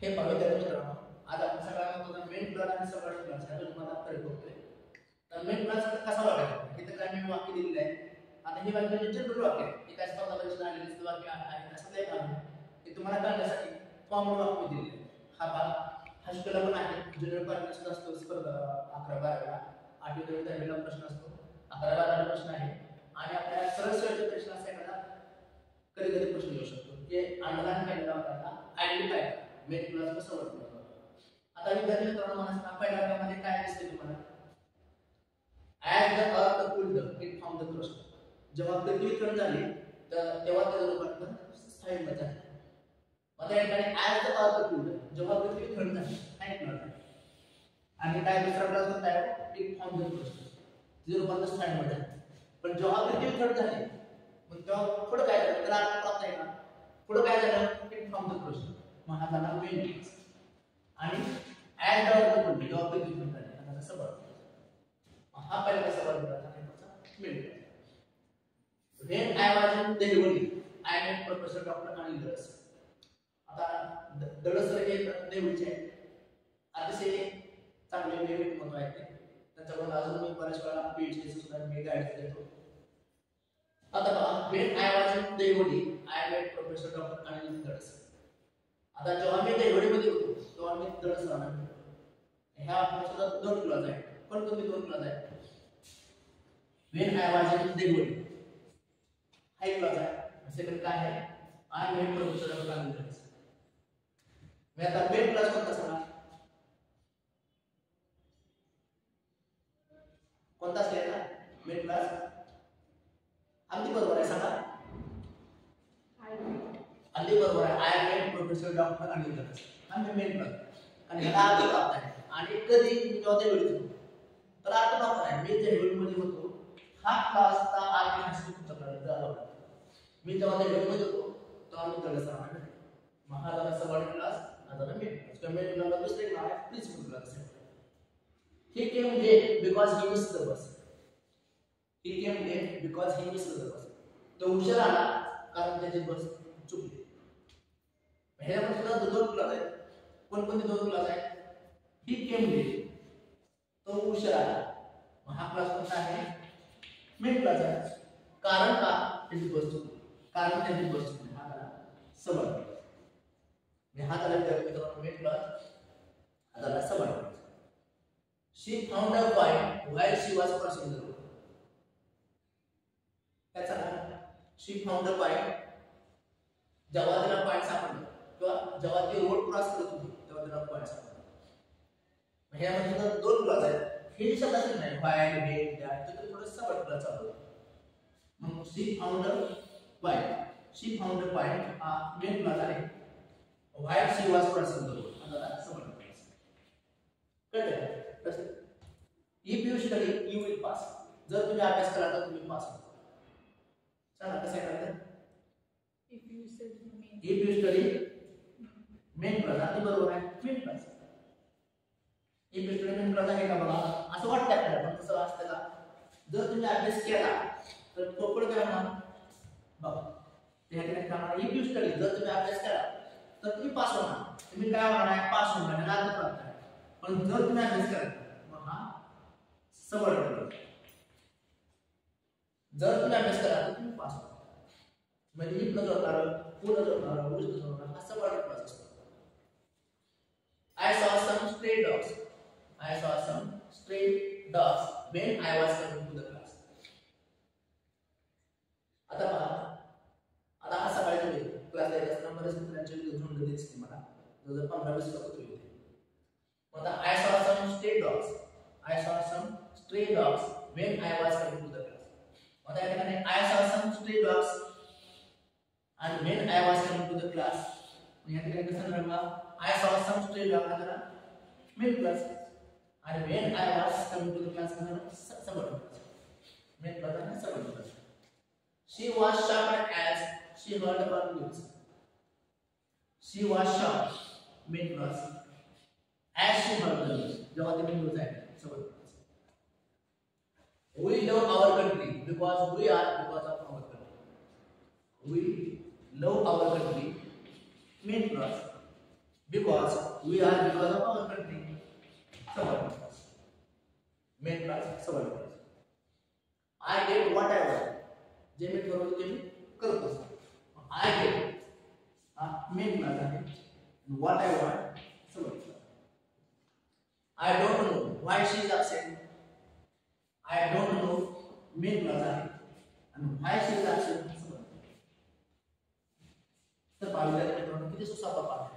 हे पवित्र मित्रांनो, आज आपण सगळ्यांना मेन प्लस आणि सबवर्ड प्लस ह्या दोन मध्ये फरक बघतोय. तर मेन प्लस कसा वागायचा इथे काय मी वाक्य दिलेलं आहे. आता हे वाक्य जनरल वाक्य आहे. हे काय स्पर्धा परीक्षा आलेलं वाक्य आहे असं नाही काम की तुम्हाला कळण्यासाठी कॉमन वाक्य दिलेलं आहे. हा भाग हायस्कूलला पण आहे. जनरल प्रश्न असतो स्पर्धा 11-12ला 8वी 10वीला प्रश्न असतो. 11-12ला प्रश्न आहे आणि आपल्याला सरळ सरळ प्रश्न असा एखादा कधी कधी प्रश्न येऊ शकतो की अंडरलाईन केलेला आपल्याला आयडेंटिफाय मेन प्लस कसं ओळखलं. आता विद्यार्थी मित्रांनो मला पहिल्या भागामध्ये काय दिसते तुम्हाला as the earth cooled it found the crust. जेव्हा पृथ्वी थंड झाली तर तेव्हा त्याचं रूपांतर स्थायी झाले. आता या ठिकाणी as the earth cooled जेव्हा पृथ्वी थंड झाली काय करणार आणि काय दुसरा प्लस होता आहे it found the crust जे रूपांतर स्थायी झाले. पण जेव्हा पृथ्वी थंड झाली मग तेव्हा पुढे काय झालं त्याला अर्थ प्राप्त आहे का पुढे काय झालं it found the crust मग हा झाला मेन प्लस आणि as the earth cooled जेव्हा पृथ्वी थंड झाली आता कसं बघ हा पहिला सवाल होता आणि त्याचा मिळतो. When I was in Delhi, I met Professor Dr. Anil Daras. आता दळस हे देवीचे अतिशय चांगले व्यक्तिमत्व आहेत. त्यांच्याकडून अजून मी बऱ्याच वेळा पीएचडी सुद्धा मी गाईड देतो. आता पहा when I was in Delhi, I met Professor Dr. Anil Daras. आता जेव्हा मी देवडीमध्ये होतो तेव्हा मी दळस राहणार होतो. ह्या आपण सुद्धा दोन क्लास आहेत. पण तुम्ही दोन क्लास आहेत. When I was in Delhi, high class आहे. सेकंड काय आहे? I met Professor Dr. Anil Daras. मी आता मेन क्लास कोणता सांगा? कोणता असलेला मेन क्लास? अगदी बरोबर आहे सांगा. अगदी बरोबर आहे. I met Professor Dr. Anil Daras. हा मेन क्लास. आणि ह्याला अर्थ प्राप्त आहे. आणि कधी जेव्हा ते वेळी होतो तर अर्थ प्राप्त आहे. मी जे वेळीमध्ये होतो हा क्लासचा ऐतिहासिक पुस्तकात झाला. मी जेव्हा त्या वेळेमध्ये होतो तेव्हा मी त्याला सांगणार महाराजा सवाल क्लास आता मेन क्लास कमेंट नंबर दुसरे नाव आहे principal class. He came late because he missed the bus. He came late because he missed the bus. तो उशीर आला कारण त्याची बस चुकली. ह्यामध्ये सुद्धा दोन क्लास आहेत. कोणकोणते दोन क्लास आहेत? He came late तो उशीर आला. हा क्लास कोणता आहे? मेन क्लास आहे. कारण का त्याची बस चुकली कारण त्याची बस चुकली हा झाला सबळ क्लास. मी हा झाला मित्रांनो मेन क्लास हा झाला सबळ class. She found a point while she was crossing the road. त्याचा she found a point जेव्हा तिला पॉइंट सापडला किंवा जेव्हा ती रोड क्रॉस करत होती तेव्हा तिला पॉइंट सापडला. ह्यामध्ये दोन क्लास आहेत. हे शब्द असेल नाही while when that तर थोडं सबळ क्लास चालू आहे. मग she found a point हा मेन क्लास आहे. while she was crossing the road हा झाला सबळ क्लास. कळतं If you study, you will pass. जर तुम्ही अभ्यास केला तर तुम्ही पास होता. चला कसं करायचं? If you study, main class अगदी बरोबर आहे main class. If you study main class आहे का बघा असं वाटतं आपल्याला पण तसं असतं का? जर तुम्ही अभ्यास केला तर पुढे काय होणार? बघा त्या ठिकाणी काय होणार? If you study जर तुम्ही अभ्यास केला तर तुम्ही पास होणार. तुम्ही काय होणार आहे? पास होणार आणि अर्थ प्राप्त आहे. पण जर तुम्ही अभ्यास केला मग हा सबळ क्लास. जर तुम्ही अभ्यास केला तर तुम्ही पास होता. म्हणजे ही नजर होणार पूर्ण जोडणार उलट जोडणार हा सबळ क्लास असतो. I saw some stray dogs when I was coming to the class. आता पहा आता हा सकाळचा वेळ क्लासला येत असताना बरेच मित्रांचे झुंड दिसते मला जवळ 15-20 लोक होते. मग आता I saw some stray dogs when I was coming to the class. आता या ठिकाणी I saw some stray dogs and when I was coming to the class या ठिकाणी कसं करणार? I saw some stray dogs हा झाला मेन क्लास आणि when I was coming to the class हा झाला सबळ क्लास. मेन क्लास आणि सबळ class. She was shocked as she heard about news. She was shocked main class as she heard the news. जेव्हा ती news आहे सबळ class. We love our country because of our country. We love our country main class because we are because of our country. Subordinate clause. Main clause subordinate clause. I get what I want. जे मी ठरवतो ते मी करत असतो. I get main clause आहे. What I want subordinate clause. I don't know why she is absent. I don't know main clause आहे. And why she is absent subordinate. तर पाहिलं तर किती सोपा पाठ